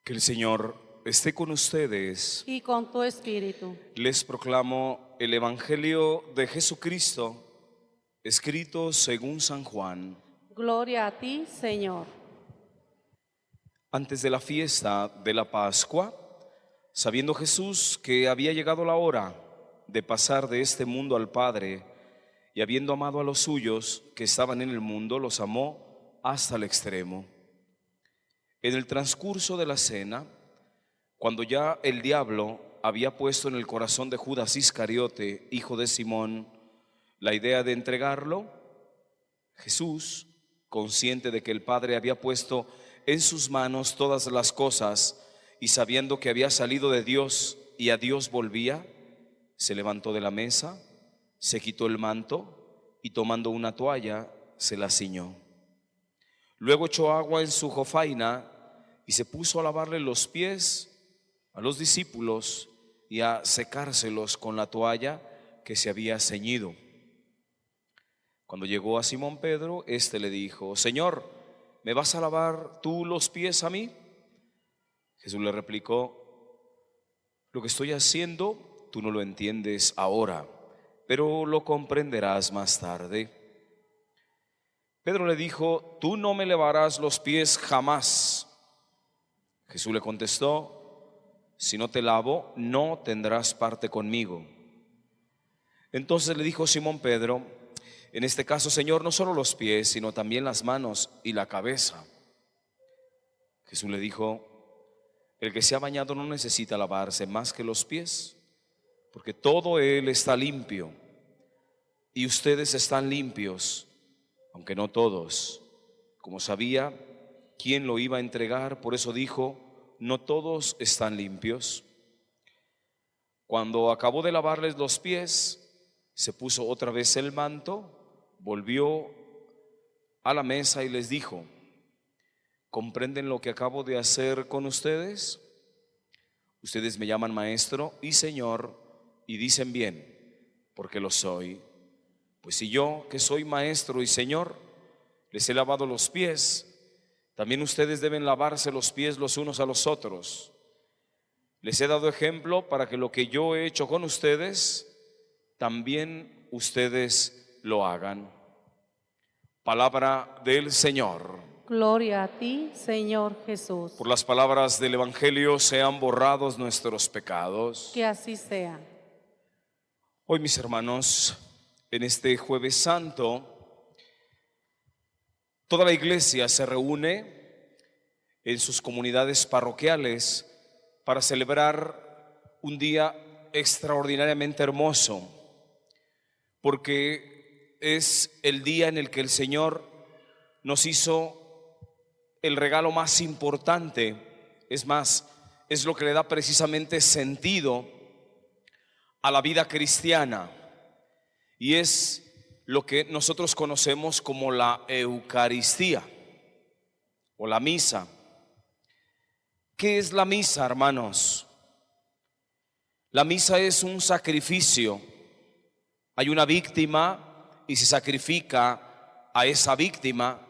Que el Señor esté con ustedes. Y con tu espíritu. Les proclamo el Evangelio de Jesucristo, escrito según San Juan. Gloria a ti, Señor. Antes de la fiesta de la Pascua, sabiendo Jesús que había llegado la hora de pasar de este mundo al Padre, y habiendo amado a los suyos que estaban en el mundo, los amó hasta el extremo. En el transcurso de la cena, cuando ya el diablo había puesto en el corazón de Judas Iscariote, hijo de Simón, la idea de entregarlo, Jesús, consciente de que el Padre había puesto en sus manos todas las cosas y sabiendo que había salido de Dios y a Dios volvía, se levantó de la mesa, se quitó el manto y tomando una toalla se la ciñó. Luego echó agua en su jofaina y se puso a lavarle los pies a los discípulos y a secárselos con la toalla que se había ceñido. Cuando llegó a Simón Pedro, éste le dijo: Señor, ¿me vas a lavar tú los pies a mí? Jesús le replicó: lo que estoy haciendo tú no lo entiendes ahora, pero lo comprenderás más tarde. Pedro le dijo: tú no me lavarás los pies jamás. Jesús le contestó: si no te lavo, no tendrás parte conmigo. Entonces le dijo Simón Pedro: en este caso, Señor, no solo los pies, sino también las manos y la cabeza. Jesús le dijo: el que se ha bañado no necesita lavarse más que los pies, porque todo él está limpio, y ustedes están limpios, aunque no todos. Como sabía quién lo iba a entregar, por eso dijo: no todos están limpios. Cuando acabó de lavarles los pies, se puso otra vez el manto, volvió a la mesa y les dijo: ¿comprenden lo que acabo de hacer con ustedes? Ustedes me llaman maestro y señor, y dicen bien, porque lo soy. Pues si yo, que soy maestro y señor, les he lavado los pies, también ustedes deben lavarse los pies los unos a los otros. Les he dado ejemplo para que lo que yo he hecho con ustedes, también ustedes lo hagan. Palabra del Señor. Gloria a ti, Señor Jesús. Por las palabras del Evangelio sean borrados nuestros pecados. Que así sea. Hoy, mis hermanos, en este Jueves Santo, toda la iglesia se reúne en sus comunidades parroquiales para celebrar un día extraordinariamente hermoso, porque es el día en el que el Señor nos hizo el regalo más importante. Es más, es lo que le da precisamente sentido a la vida cristiana, y es lo que nosotros conocemos como la Eucaristía o la misa. ¿Qué es la misa, hermanos? La misa es un sacrificio. Hay una víctima y se sacrifica a esa víctima,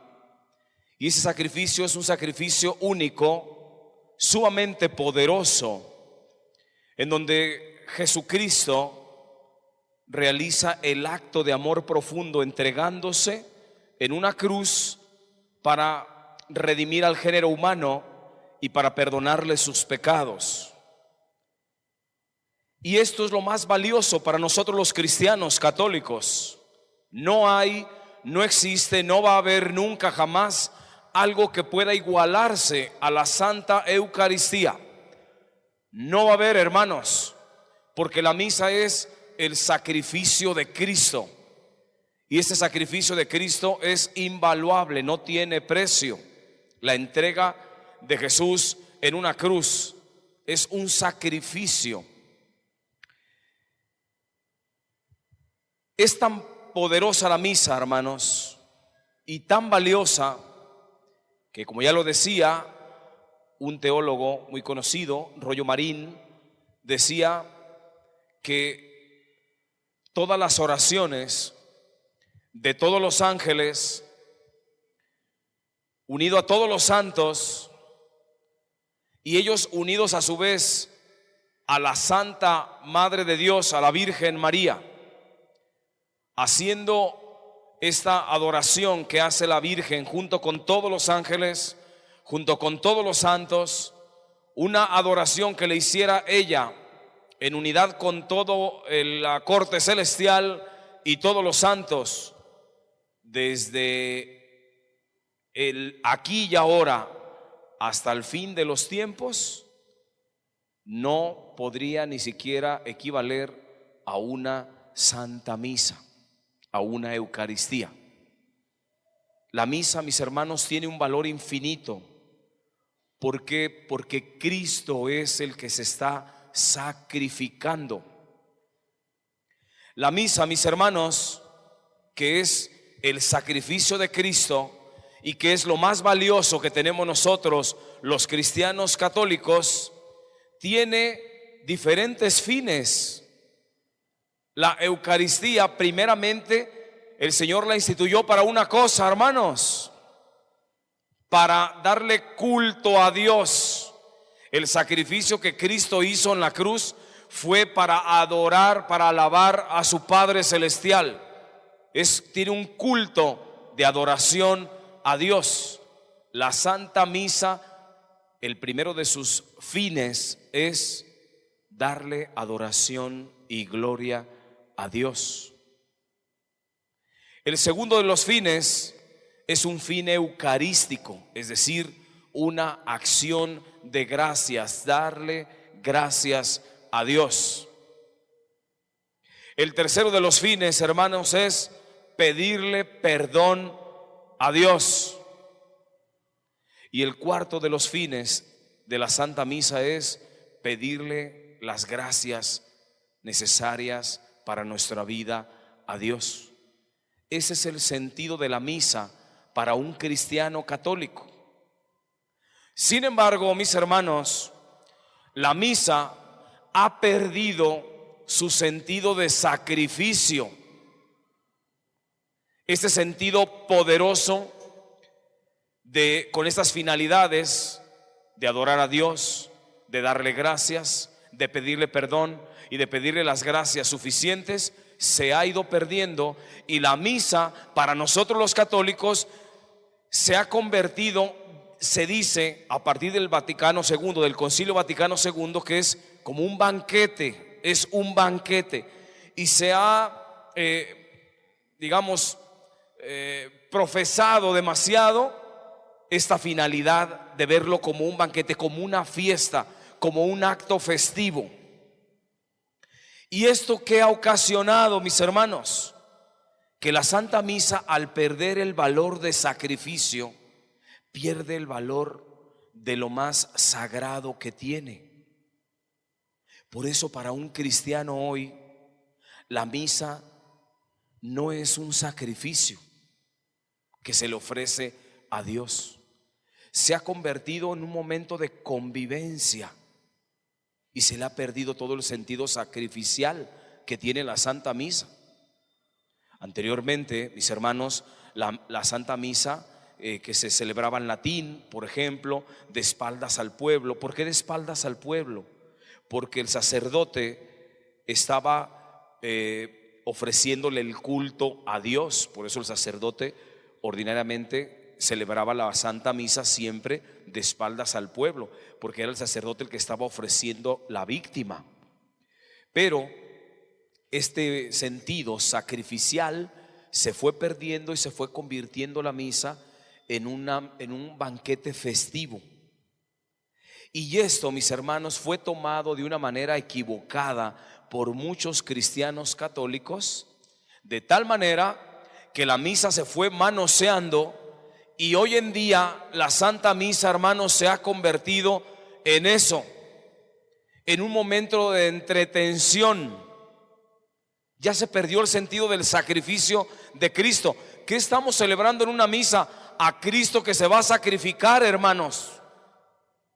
y ese sacrificio es un sacrificio único, sumamente poderoso, en donde Jesucristo realiza el acto de amor profundo entregándose en una cruz para redimir al género humano y para perdonarle sus pecados. Y esto es lo más valioso para nosotros los cristianos católicos. No hay, no existe, no va a haber nunca jamás algo que pueda igualarse a la Santa Eucaristía. No va a haber, hermanos, porque la misa es el sacrificio de Cristo, y ese sacrificio de Cristo es invaluable, no tiene precio. La entrega de Jesús en una cruz es un sacrificio. Es tan poderosa la misa, hermanos, y tan valiosa, que, como ya lo decía un teólogo muy conocido, Rollo Marín, decía que todas las oraciones de todos los ángeles, unido a todos los santos y ellos unidos a su vez a la Santa Madre de Dios, a la Virgen María, haciendo esta adoración que hace la Virgen junto con todos los ángeles, junto con todos los santos, una adoración que le hiciera ella en unidad con todo la corte celestial y todos los santos, desde el aquí y ahora hasta el fin de los tiempos, no podría ni siquiera equivaler a una santa misa, a una Eucaristía. La misa, mis hermanos, tiene un valor infinito. ¿Por qué? Porque Cristo es el que se está sacrificando. La misa, mis hermanos, que es el sacrificio de Cristo y que es lo más valioso que tenemos nosotros los cristianos católicos, tiene diferentes fines. La Eucaristía, primeramente, el Señor la instituyó para una cosa, hermanos: para darle culto a Dios. El sacrificio que Cristo hizo en la cruz fue para adorar, para alabar a su Padre Celestial. Tiene un culto de adoración a Dios. La Santa Misa, el primero de sus fines es darle adoración y gloria a Dios. El segundo de los fines es un fin eucarístico, es decir, una acción de gracias, darle gracias a Dios. El tercero de los fines, hermanos, es pedirle perdón a Dios. Y el cuarto de los fines de la Santa Misa es pedirle las gracias necesarias para nuestra vida a Dios. Ese es el sentido de la misa para un cristiano católico. Sin embargo, mis hermanos, la misa ha perdido su sentido de sacrificio, este sentido poderoso con estas finalidades de adorar a Dios, de darle gracias, de pedirle perdón y de pedirle las gracias suficientes, se ha ido perdiendo. Y la misa para nosotros los católicos se ha convertido, se dice a partir del Vaticano II, del Concilio Vaticano II, que es como un banquete, es un banquete. Y se ha, profesado demasiado esta finalidad de verlo como un banquete, como una fiesta, como un acto festivo. ¿Y esto qué ha ocasionado, mis hermanos? Que la Santa Misa, al perder el valor de sacrificio, pierde el valor de lo más sagrado que tiene. Por eso, para un cristiano hoy, la misa no es un sacrificio que se le ofrece a Dios. Se ha convertido en un momento de convivencia y se le ha perdido todo el sentido sacrificial que tiene la Santa Misa. Anteriormente, mis hermanos, la Santa Misa que se celebraba en latín, por ejemplo, de espaldas al pueblo. ¿Por qué de espaldas al pueblo? Porque el sacerdote estaba ofreciéndole el culto a Dios. Por eso el sacerdote ordinariamente celebraba la Santa Misa siempre de espaldas al pueblo, porque era el sacerdote el que estaba ofreciendo la víctima. Pero este sentido sacrificial se fue perdiendo y se fue convirtiendo la misa en un banquete festivo. Y esto, mis hermanos, fue tomado de una manera equivocada por muchos cristianos católicos, de tal manera que la misa se fue manoseando. Y hoy en día la Santa Misa, hermanos, se ha convertido en eso, en un momento de entretención. Ya se perdió el sentido del sacrificio de Cristo. ¿Qué estamos celebrando en una misa? A Cristo que se va a sacrificar, hermanos.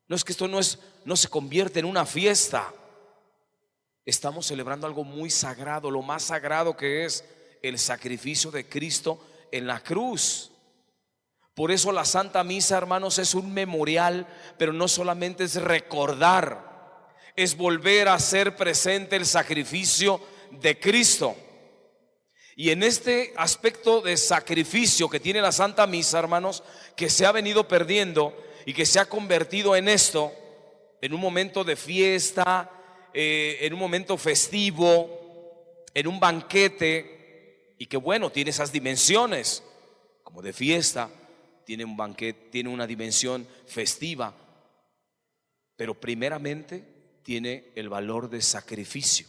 No es que esto no se convierte en una fiesta. Estamos celebrando algo muy sagrado, lo más sagrado que es el sacrificio de Cristo en la cruz. Por eso la Santa Misa, hermanos, es un memorial, pero no solamente es recordar, es volver a hacer presente el sacrificio de Cristo. Y en este aspecto de sacrificio que tiene la Santa Misa, hermanos, que se ha venido perdiendo y que se ha convertido en esto, en un momento de fiesta, en un momento festivo, en un banquete, y que bueno, tiene esas dimensiones, como de fiesta, tiene un banquete, tiene una dimensión festiva, pero primeramente tiene el valor de sacrificio.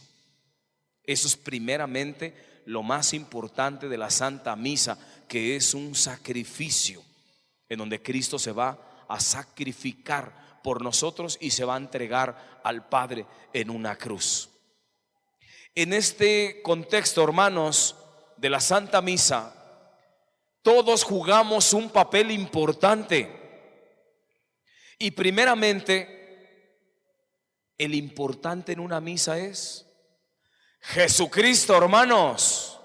Eso es primeramente lo más importante de la Santa Misa, que es un sacrificio en donde Cristo se va a sacrificar por nosotros y se va a entregar al Padre en una cruz. En este contexto, hermanos, de la Santa Misa, todos jugamos un papel importante. Y primeramente, el importante en una misa es Jesucristo, hermanos.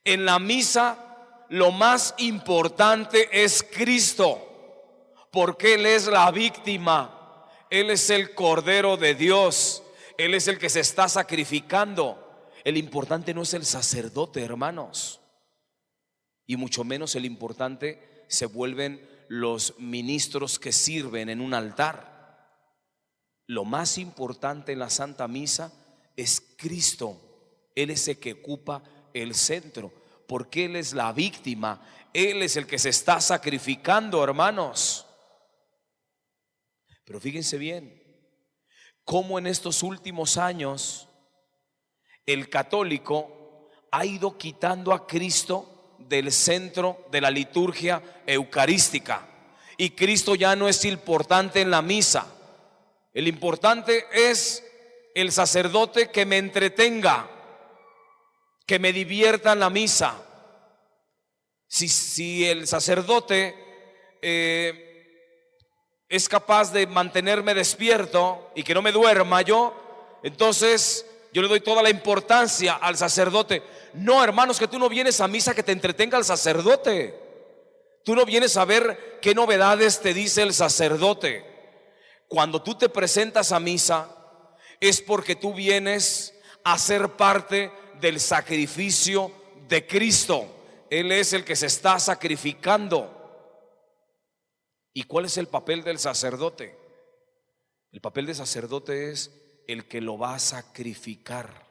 En la misa lo más importante es Cristo, porque Él es la víctima, Él es el Cordero de Dios, Él es el que se está sacrificando. El importante no es el sacerdote, hermanos, y mucho menos el importante se vuelven los ministros que sirven en un altar. Lo más importante en la Santa Misa es Cristo. Él es el que ocupa el centro, porque Él es la víctima, Él es el que se está sacrificando, hermanos. Pero fíjense bien cómo en estos últimos años el católico ha ido quitando a Cristo del centro de la liturgia eucarística, y Cristo ya no es importante en la misa. El importante es el sacerdote que me entretenga, que me divierta en la misa. Si el sacerdote es capaz de mantenerme despierto y que no me duerma yo, entonces yo le doy toda la importancia al sacerdote. No, hermanos, que tú no vienes a misa que te entretenga el sacerdote. Tú no vienes a ver qué novedades te dice el sacerdote. Cuando tú te presentas a misa es porque tú vienes a ser parte del sacrificio de Cristo. Él es el que se está sacrificando. ¿Y cuál es el papel del sacerdote? El papel del sacerdote es el que lo va a sacrificar.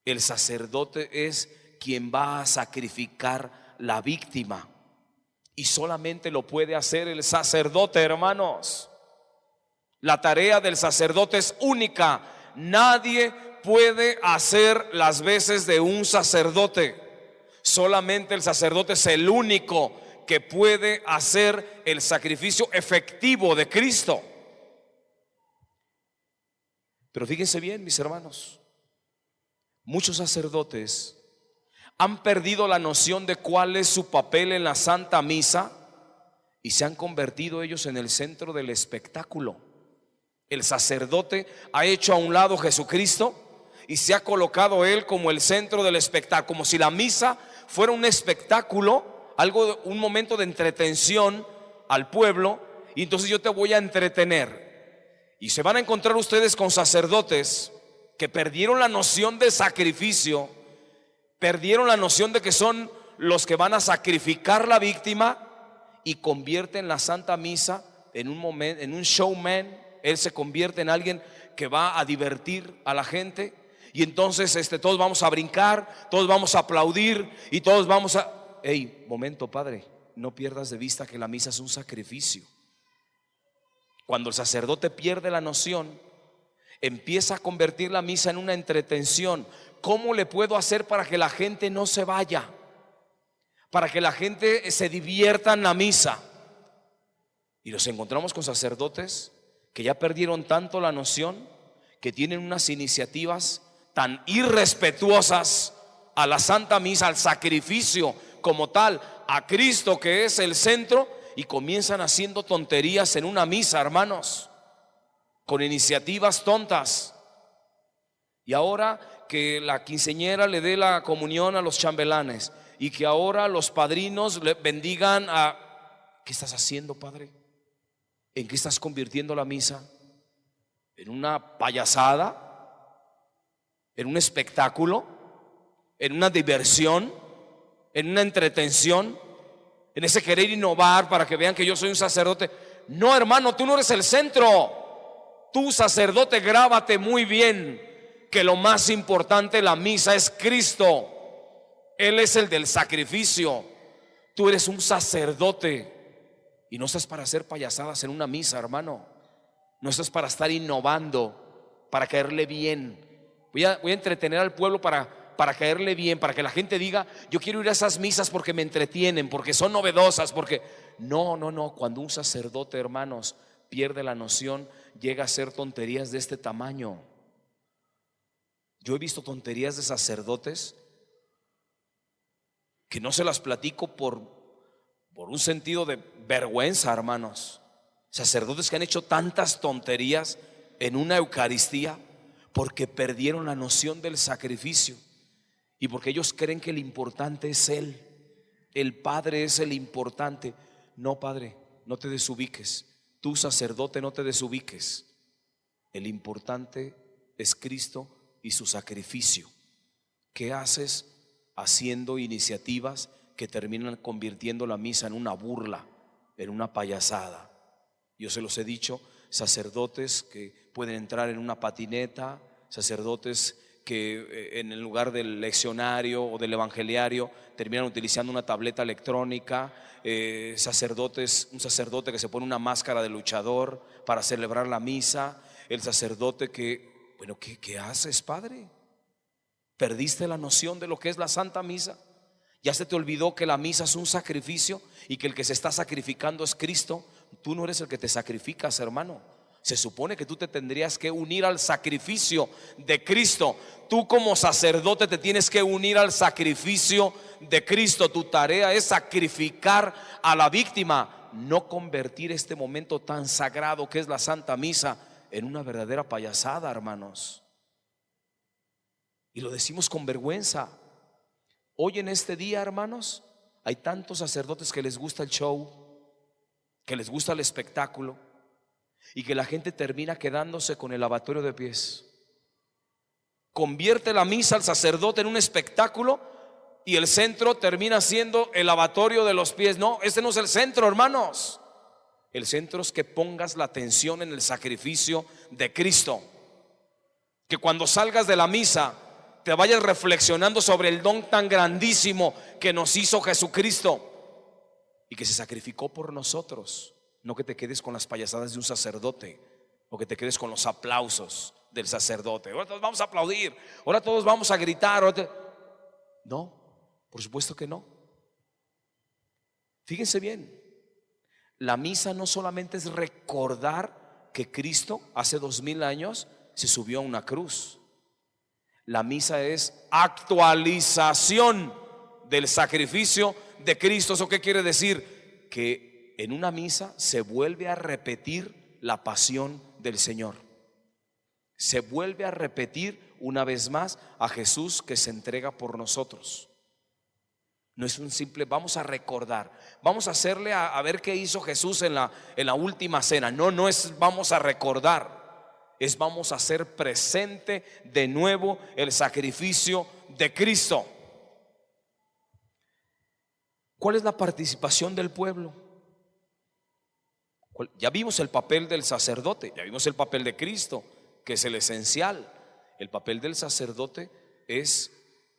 El sacerdote es quien va a sacrificar la víctima, y solamente lo puede hacer el sacerdote, hermanos. La tarea del sacerdote es única. Nadie puede hacer las veces de un sacerdote. Solamente el sacerdote es el único que puede hacer el sacrificio efectivo de Cristo. Pero fíjense bien, mis hermanos, muchos sacerdotes han perdido la noción de cuál es su papel en la Santa Misa y se han convertido ellos en el centro del espectáculo. El sacerdote ha hecho a un lado a Jesucristo y se ha colocado Él como el centro del espectáculo, como si la misa fuera un espectáculo, un momento de entretención al pueblo, y entonces yo te voy a entretener. Y se van a encontrar ustedes con sacerdotes que perdieron la noción de sacrificio, perdieron la noción de que son los que van a sacrificar la víctima, y convierten la Santa Misa en un showman. Él se convierte en alguien que va a divertir a la gente, y entonces todos vamos a brincar, todos vamos a aplaudir y todos vamos a... Hey, momento, padre, no pierdas de vista que la misa es un sacrificio. Cuando el sacerdote pierde la noción, empieza a convertir la misa en una entretención. ¿Cómo le puedo hacer para que la gente no se vaya? Para que la gente se divierta en la misa. Y nos encontramos con sacerdotes que ya perdieron tanto la noción, que tienen unas iniciativas tan irrespetuosas a la Santa Misa, al sacrificio como tal, a Cristo que es el centro, y comienzan haciendo tonterías en una misa, hermanos, con iniciativas tontas. Y ahora que la quinceañera le dé la comunión a los chambelanes, y que ahora los padrinos le bendigan a... ¿Qué estás haciendo, Padre? ¿En qué estás convirtiendo la misa? ¿En una payasada? ¿En un espectáculo? ¿En una diversión? ¿En una entretención? ¿En ese querer innovar para que vean que yo soy un sacerdote? No, hermano, tú no eres el centro. Tú, sacerdote, grábate muy bien que lo más importante de la misa es Cristo. Él es el del sacrificio. Tú eres un sacerdote y no estás para hacer payasadas en una misa, hermano. No estás para estar innovando, para caerle bien. Voy a entretener al pueblo para caerle bien, para que la gente diga: yo quiero ir a esas misas porque me entretienen, porque son novedosas, porque... No. Cuando un sacerdote, hermanos, pierde la noción, llega a hacer tonterías de este tamaño. Yo he visto tonterías de sacerdotes que no se las platico por un sentido de vergüenza, hermanos. Sacerdotes que han hecho tantas tonterías en una Eucaristía porque perdieron la noción del sacrificio y porque ellos creen que el importante es Él. El Padre es el importante. No, Padre, no te desubiques. Tú, sacerdote, no te desubiques. El importante es Cristo y su sacrificio. ¿Qué haces haciendo iniciativas que terminan convirtiendo la misa en una burla, en una payasada? Yo se los he dicho, sacerdotes que pueden entrar en una patineta, sacerdotes que en el lugar del leccionario o del evangeliario terminan utilizando una tableta electrónica, un sacerdote que se pone una máscara de luchador para celebrar la misa, el sacerdote que, bueno, ¿qué haces, Padre? ¿Perdiste la noción de lo que es la Santa Misa? ¿Ya se te olvidó que la misa es un sacrificio y que el que se está sacrificando es Cristo? Tú no eres el que te sacrificas, hermano. Se supone que tú te tendrías que unir al sacrificio de Cristo. Tú como sacerdote te tienes que unir al sacrificio de Cristo. Tu tarea es sacrificar a la víctima, no convertir este momento tan sagrado que es la Santa Misa en una verdadera payasada, hermanos. Y lo decimos con vergüenza. Hoy en este día, hermanos, hay tantos sacerdotes que les gusta el show, que les gusta el espectáculo, y que la gente termina quedándose con el lavatorio de pies. Convierte la misa al sacerdote en un espectáculo y el centro termina siendo el lavatorio de los pies. No, este no es el centro, hermanos. El centro es que pongas la atención en el sacrificio de Cristo. Que cuando salgas de la misa te vayas reflexionando sobre el don tan grandísimo que nos hizo Jesucristo y que se sacrificó por nosotros. No que te quedes con las payasadas de un sacerdote o que te quedes con los aplausos del sacerdote. Ahora todos vamos a aplaudir, ahora todos vamos a gritar. No, por supuesto que no. Fíjense bien, la misa no solamente es recordar que Cristo hace 2000 años se subió a una cruz. La misa es actualización del sacrificio de Cristo. ¿Eso qué quiere decir? Que en una misa se vuelve a repetir la pasión del Señor. Se vuelve a repetir una vez más a Jesús que se entrega por nosotros. No es un simple vamos a recordar, vamos a hacerle a ver qué hizo Jesús en la última cena. No es vamos a recordar, es vamos a hacer presente de nuevo el sacrificio de Cristo. ¿Cuál es la participación del pueblo? Ya vimos el papel del sacerdote, ya vimos el papel de Cristo, que es el esencial. El papel del sacerdote es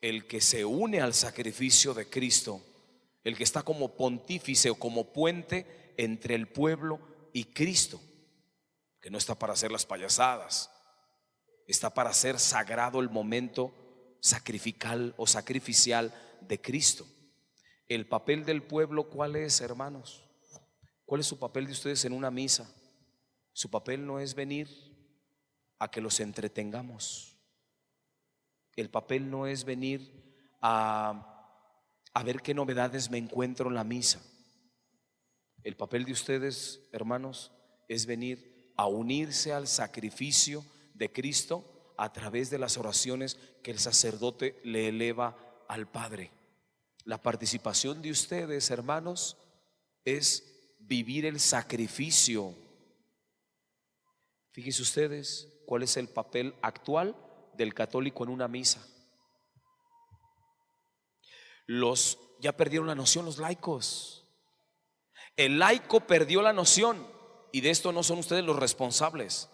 el que se une al sacrificio de Cristo, el que está como pontífice o como puente entre el pueblo y Cristo, que no está para hacer las payasadas, está para hacer sagrado el momento sacrificial o sacrificial de Cristo. El papel del pueblo, ¿cuál es, hermanos? ¿Cuál es su papel de ustedes en una misa? Su papel no es venir a que los entretengamos. El papel no es venir a ver qué novedades me encuentro en la misa. El papel de ustedes, hermanos, es venir a unirse al sacrificio de Cristo a través de las oraciones que el sacerdote le eleva al Padre. La participación de ustedes, hermanos, es vivir el sacrificio. Fíjense ustedes cuál es el papel actual del católico en una misa. Ya perdieron la noción los laicos. El laico perdió la noción, y de esto no son ustedes los responsables.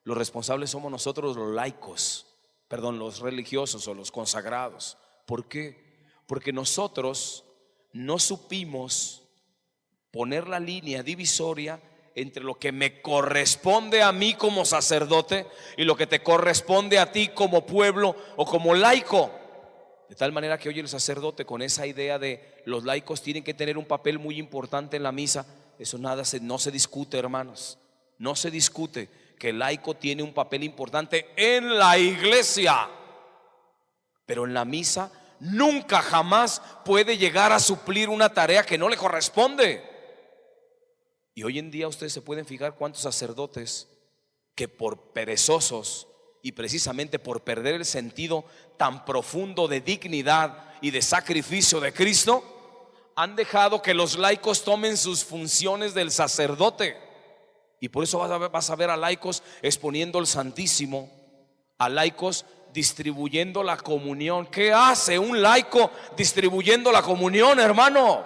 Los responsables somos nosotros los laicos, los religiosos o los consagrados. ¿Por qué? Porque nosotros no supimos poner la línea divisoria entre lo que me corresponde a mí como sacerdote y lo que te corresponde a ti como pueblo o como laico. De tal manera que hoy el sacerdote, con esa idea de los laicos tienen que tener un papel muy importante en la misa, eso no se discute, hermanos. No se discute que el laico tiene un papel importante en la iglesia, pero en la misa nunca jamás puede llegar a suplir una tarea que no le corresponde. Y hoy en día ustedes se pueden fijar cuántos sacerdotes que por perezosos y precisamente por perder el sentido tan profundo de dignidad y de sacrificio de Cristo, han dejado que los laicos tomen sus funciones del sacerdote. Y por eso vas a ver a laicos exponiendo el Santísimo, a laicos distribuyendo la comunión. ¿Qué hace un laico distribuyendo la comunión, hermano?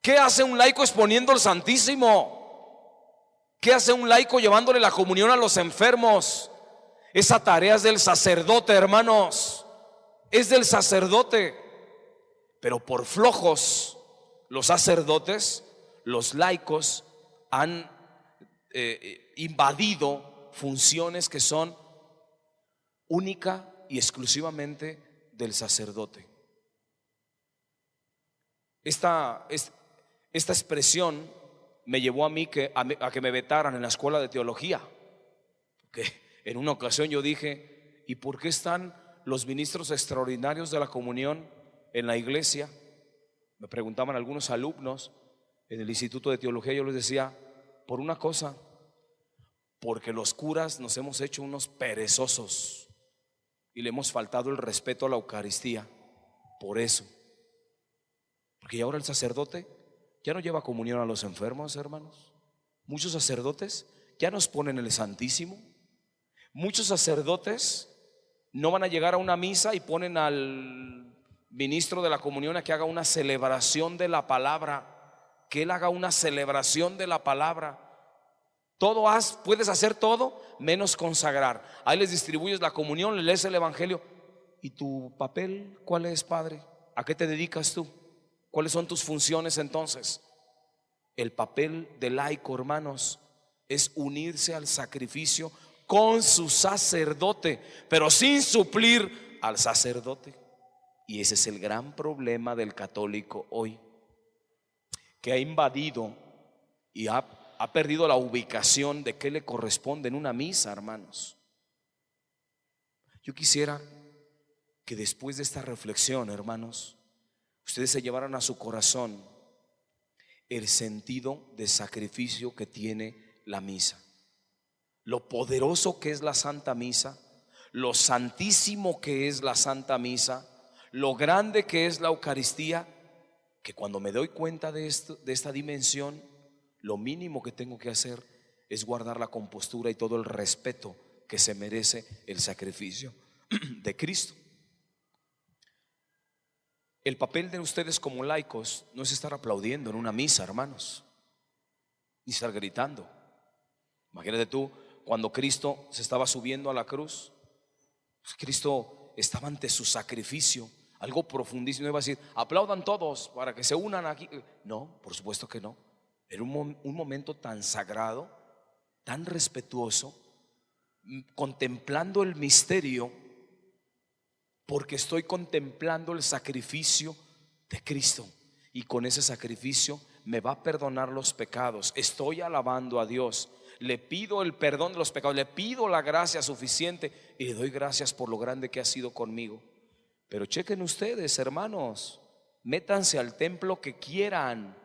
¿Qué hace un laico exponiendo el Santísimo? ¿Qué hace un laico llevándole la comunión a los enfermos? Esa tarea es del sacerdote, hermanos. Es del sacerdote. Pero por flojos los sacerdotes, los laicos han invadido funciones que son única y exclusivamente del sacerdote. Esta expresión me llevó a mí a que me vetaran en la escuela de teología. Que en una ocasión yo dije: ¿y por qué están los ministros extraordinarios de la comunión en la iglesia? Me preguntaban algunos alumnos en el Instituto de Teología. Yo les decía: por una cosa, porque los curas nos hemos hecho unos perezosos y le hemos faltado el respeto a la Eucaristía. Por eso. Porque ahora el sacerdote ya no lleva comunión a los enfermos, hermanos. Muchos sacerdotes ya nos ponen el Santísimo. Muchos sacerdotes no van a llegar a una misa y ponen al ministro de la comunión a que haga una celebración de la palabra, que él haga una celebración de la palabra. Puedes hacer todo menos consagrar. Ahí les distribuyes la comunión, le lees el evangelio. ¿Y tu papel cuál es, padre? ¿A qué te dedicas tú? ¿Cuáles son tus funciones entonces? El papel del laico, hermanos, es unirse al sacrificio con su sacerdote, pero sin suplir al sacerdote. Y ese es el gran problema del católico hoy, que ha invadido y ha perdido la ubicación de qué le corresponde en una misa, hermanos. Yo quisiera que después de esta reflexión, hermanos, ustedes se llevaran a su corazón el sentido de sacrificio que tiene la misa, lo poderoso que es la Santa Misa, lo santísimo que es la Santa Misa, lo grande que es la Eucaristía, que cuando me doy cuenta de esta dimensión, lo mínimo que tengo que hacer es guardar la compostura y todo el respeto que se merece el sacrificio de Cristo. El papel de ustedes como laicos no es estar aplaudiendo en una misa, hermanos, ni estar gritando. Imagínate tú, cuando Cristo se estaba subiendo a la cruz, Cristo estaba ante su sacrificio, algo profundísimo. No iba a decir: aplaudan todos para que se unan aquí. No, por supuesto que no. Era un momento tan sagrado, tan respetuoso, contemplando el misterio, porque estoy contemplando el sacrificio de Cristo, y con ese sacrificio me va a perdonar los pecados. Estoy alabando a Dios, le pido el perdón de los pecados, le pido la gracia suficiente y le doy gracias por lo grande que ha sido conmigo. Pero chequen ustedes, hermanos, métanse al templo que quieran.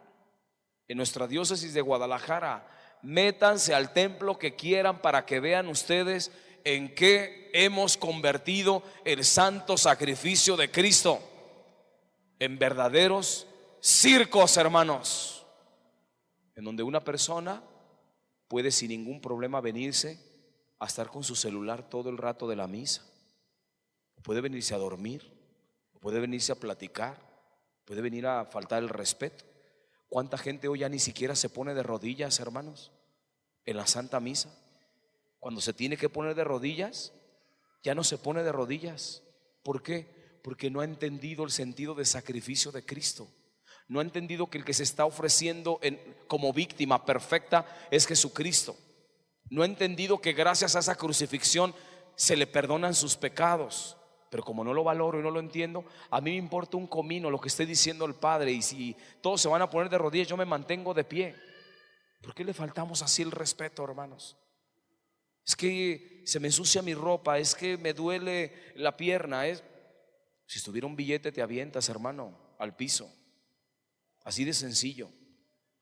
En nuestra diócesis de Guadalajara, métanse al templo que quieran para que vean ustedes en qué hemos convertido el santo sacrificio de Cristo. en verdaderos circos, hermanos, en donde una persona puede sin ningún problema venirse a estar con su celular todo el rato de la misa. Puede venirse a dormir, puede venirse a platicar, puede venir a faltar el respeto. ¿Cuánta gente hoy ya ni siquiera se pone de rodillas, hermanos, en la Santa Misa? Cuando se tiene que poner de rodillas, ya no se pone de rodillas. ¿Por qué? Porque no ha entendido el sentido de sacrificio de Cristo. No ha entendido que el que se está ofreciendo como víctima perfecta es Jesucristo. No ha entendido que gracias a esa crucifixión se le perdonan sus pecados. Pero como no lo valoro y no lo entiendo, a mí me importa un comino lo que esté diciendo el Padre. Y si todos se van a poner de rodillas, yo me mantengo de pie. ¿Por qué le faltamos así el respeto, hermanos? Es que se me ensucia mi ropa, es que me duele la pierna. Si estuviera un billete te avientas, hermano, al piso. Así de sencillo.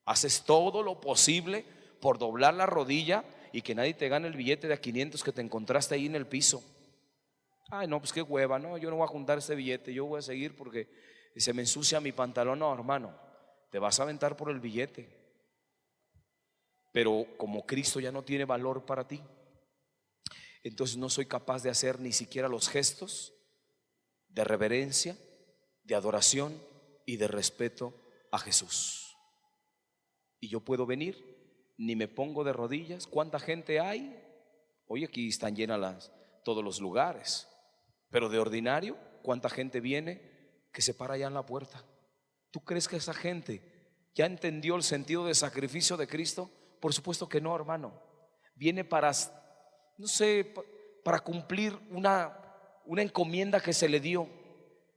Haces todo lo posible por doblar la rodilla y que nadie te gane el billete de a 500 que te encontraste ahí en el piso. Ay, no, pues qué hueva, no, yo no voy a juntar ese billete, yo voy a seguir porque se me ensucia mi pantalón. No, hermano, te vas a aventar por el billete. Pero como Cristo ya no tiene valor para ti, entonces no soy capaz de hacer ni siquiera los gestos de reverencia, de adoración y de respeto a Jesús. Y yo puedo venir, ni me pongo de rodillas. ¿Cuánta gente hay? Hoy aquí están llenas todos los lugares, pero de ordinario, ¿cuánta gente viene que se para allá en la puerta? ¿Tú crees que esa gente ya entendió el sentido de sacrificio de Cristo? Por supuesto que no, hermano. Viene para, no sé, para cumplir una encomienda que se le dio.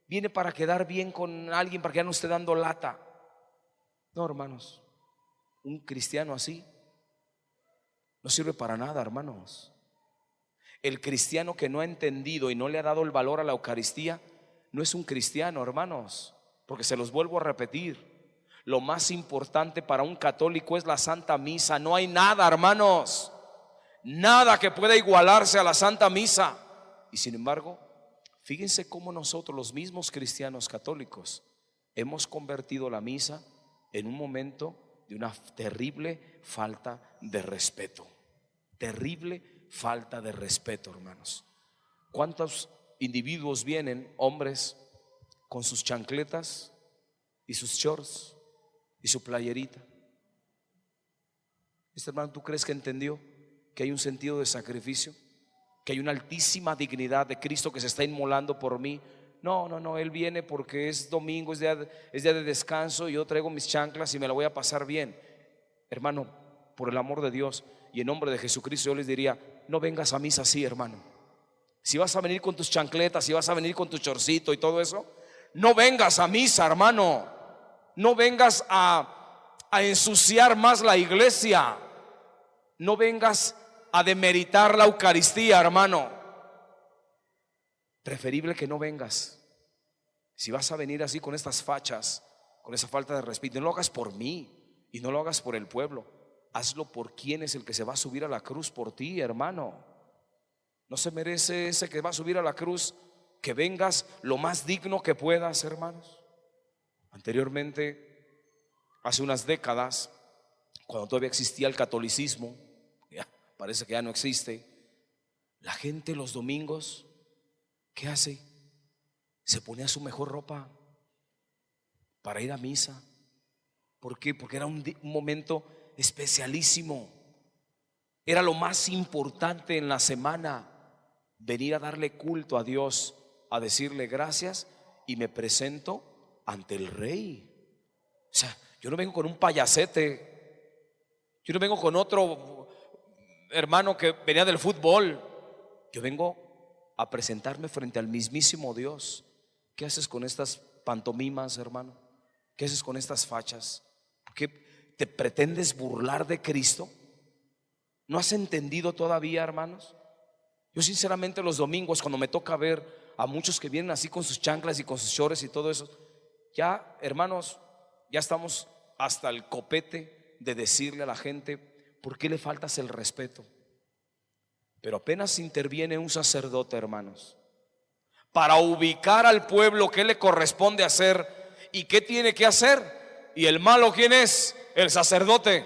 Viene para quedar bien con alguien, para que ya no esté dando lata. No, hermanos, un cristiano así no sirve para nada, hermanos. El cristiano que no ha entendido y no le ha dado el valor a la Eucaristía no es un cristiano, hermanos, porque se los vuelvo a repetir. Lo más importante para un católico es la Santa Misa. No hay nada, hermanos, nada que pueda igualarse a la Santa Misa. Y sin embargo, fíjense cómo nosotros, los mismos cristianos católicos, hemos convertido la misa en un momento de una terrible falta de respeto. Terrible falta de respeto, hermanos. ¿Cuántos individuos vienen, hombres, con sus chancletas y sus shorts y su playerita? Este hermano, ¿tú crees que entendió que hay un sentido de sacrificio? Que hay una altísima dignidad de Cristo que se está inmolando por mí. No, Él viene porque es domingo, es día de descanso y yo traigo mis chanclas y me la voy a pasar bien. Hermano, por el amor de Dios y en nombre de Jesucristo, yo les diría: no vengas a misa así, hermano. Si vas a venir con tus chancletas, si vas a venir con tu chorcito y todo eso, no vengas a misa, hermano. No vengas a ensuciar más la iglesia. No vengas a demeritar la Eucaristía, hermano. Preferible que no vengas. Si vas a venir así con estas fachas, con esa falta de respeto, no lo hagas por mí y no lo hagas por el pueblo. Hazlo por quien es el que se va a subir a la cruz por ti, hermano. No se merece ese que va a subir a la cruz que vengas lo más digno que puedas, hermanos. Anteriormente, hace unas décadas, cuando todavía existía el catolicismo, ya parece que ya no existe, la gente los domingos, ¿qué hace? Se ponía su mejor ropa para ir a misa. ¿Por qué? Porque era un momento especialísimo. Era lo más importante en la semana, venir a darle culto a Dios, a decirle gracias, y me presento ante el Rey. O sea, yo no vengo con un payasete, yo no vengo con otro hermano que venía del fútbol. Yo vengo a presentarme frente al mismísimo Dios. ¿Qué haces con estas pantomimas, hermano? ¿Qué haces con estas fachas? ¿Por qué te pretendes burlar de Cristo? ¿No has entendido todavía, hermanos? Yo sinceramente los domingos, cuando me toca ver a muchos que vienen así con sus chanclas y con sus shorts y todo eso, ya, hermanos, ya estamos hasta el copete de decirle a la gente: ¿por qué le faltas el respeto? Pero apenas interviene un sacerdote, hermanos, para ubicar al pueblo qué le corresponde hacer ¿Y qué tiene que hacer? ¿Y el malo quién es? El sacerdote.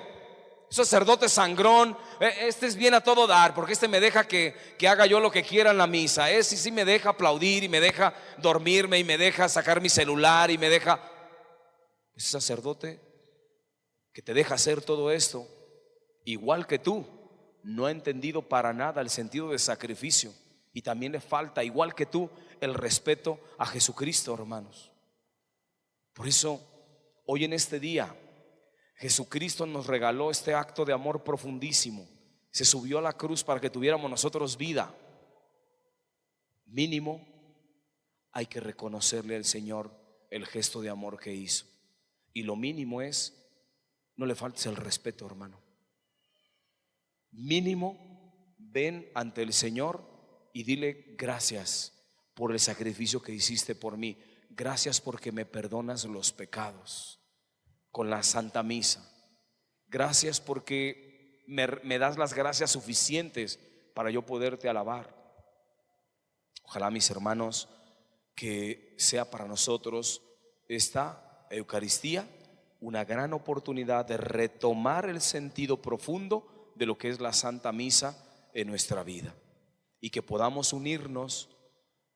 Sacerdote sangrón, este es bien a todo dar, porque este me deja que haga yo lo que quiera en la misa. Este sí me deja aplaudir y me deja dormirme y me deja sacar mi celular y me deja. Ese sacerdote que te deja hacer todo esto, igual que tú, no ha entendido para nada el sentido de sacrificio, y también le falta, igual que tú, el respeto a Jesucristo, hermanos. Por eso, hoy en este día, Jesucristo nos regaló este acto de amor profundísimo. Se subió a la cruz para que tuviéramos nosotros vida. Mínimo hay que reconocerle al Señor el gesto de amor que hizo. Y lo mínimo es, no le faltes el respeto, hermano. Mínimo, ven ante el Señor y dile: gracias por el sacrificio que hiciste por mí. Gracias porque me perdonas los pecados con la Santa Misa. Gracias porque me das las gracias suficientes para yo poderte alabar. Ojalá, mis hermanos, que sea para nosotros esta Eucaristía una gran oportunidad de retomar el sentido profundo de lo que es la Santa Misa en nuestra vida, y que podamos unirnos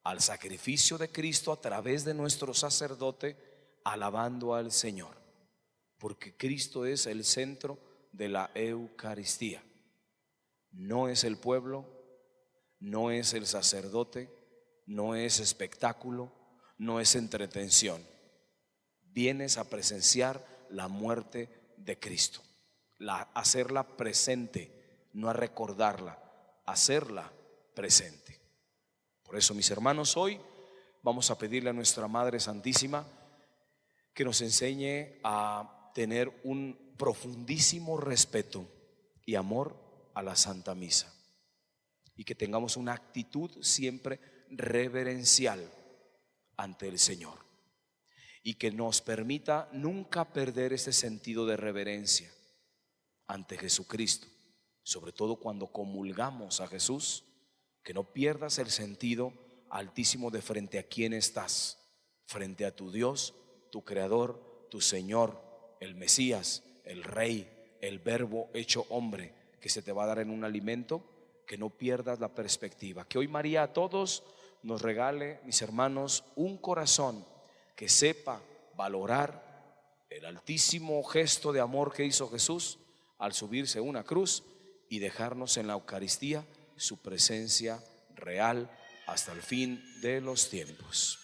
al sacrificio de Cristo a través de nuestro sacerdote, alabando al Señor, porque Cristo es el centro de la Eucaristía. No es el pueblo, no es el sacerdote, no es espectáculo, no es entretención. Vienes a presenciar la muerte de Cristo, hacerla presente, no a recordarla, hacerla presente. Por eso, mis hermanos, hoy vamos a pedirle a nuestra Madre Santísima que nos enseñe a tener un profundísimo respeto y amor a la Santa Misa, y que tengamos una actitud siempre reverencial ante el Señor, y que nos permita nunca perder este sentido de reverencia ante Jesucristo, sobre todo cuando comulgamos a Jesús, que no pierdas el sentido altísimo de frente a quién estás, frente a tu Dios, tu Creador, tu Señor, el Mesías, el Rey, el Verbo hecho hombre, que se te va a dar en un alimento. Que no pierdas la perspectiva. Que hoy María a todos nos regale, mis hermanos, un corazón que sepa valorar el altísimo gesto de amor que hizo Jesús al subirse a una cruz y dejarnos en la Eucaristía su presencia real hasta el fin de los tiempos.